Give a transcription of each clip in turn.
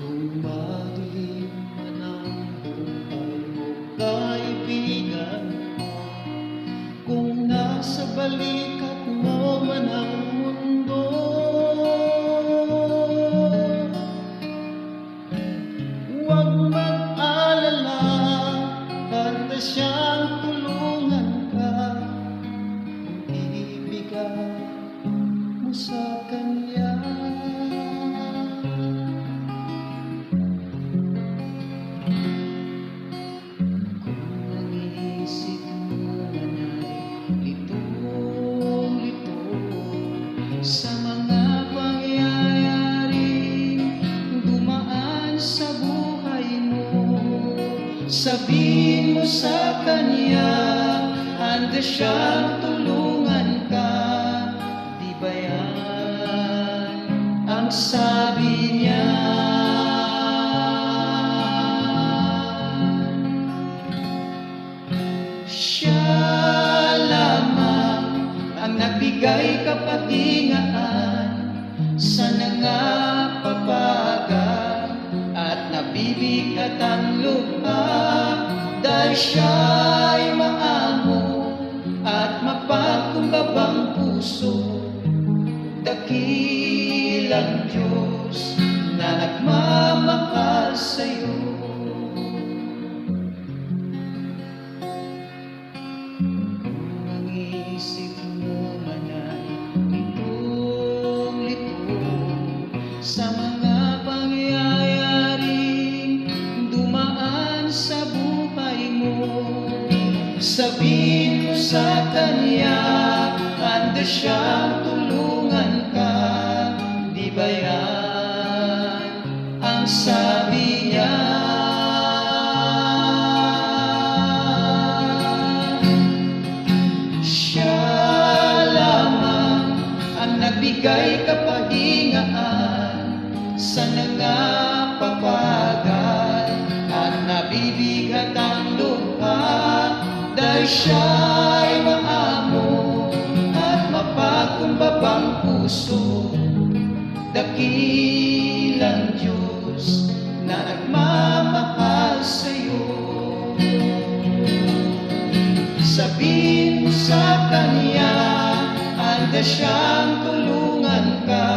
Kung madilim man ang buhay mo, kaibigan ko, kung nasa balikat mo man ang mundo, huwag mag-alala, handa siyang tulungan ka. Kung ibigay mo sa Kanya, sa mga pangyayaring dumaan sa buhay mo, sabihin mo sa Kanya, handa siyang tulungan ka. Di ba yan ang sabi niya? Siya lamang ang nagbigay kapahingaan sa nangapapagal at nabibigat ang lupa, dahil siya'y maamo at mapagkumbabang puso. Dakilang Diyos na nagmamahal sa'yo. Isip mo man ay litong-lito sa mga pangyayaring dumaan sa buhay mo, sabihin mo sa Kanya, handa siyang tulungan ka. Di ba yan ang sabi niya? Nagbigay kapahingaan sa nangapapagal at nabibigat ang lupa, dahil siya'y maamo at mapagkumbabang puso. Dakilang Diyos na nagmamahal sa'yo. Sabihin mo sa Kanya, handa siyang tulungan ka.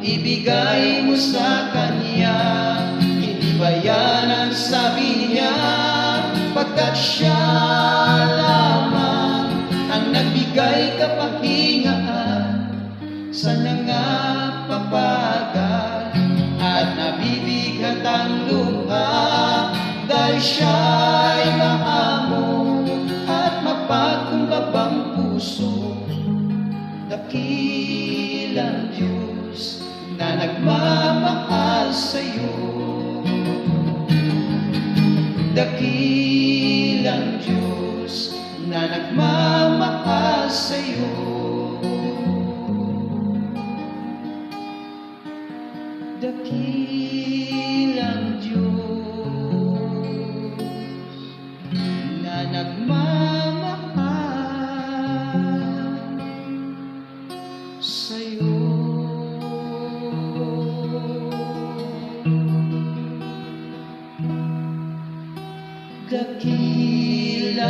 Ibigay mo sa Kanya, hindi ba yan ang sabi niya? Pagkat siya lamang ang nagbigay kapahingaan sa nangapapagal at nabibigat ang lupa, dahil siya'y maamo at mapagkumbabang puso. Dakilang Diyos na nagmamahal sa'yo. Dakilang Diyos na nagmamahal sa'yo. Dakilang Diyos na nagmamahal sa'yo. Dakilang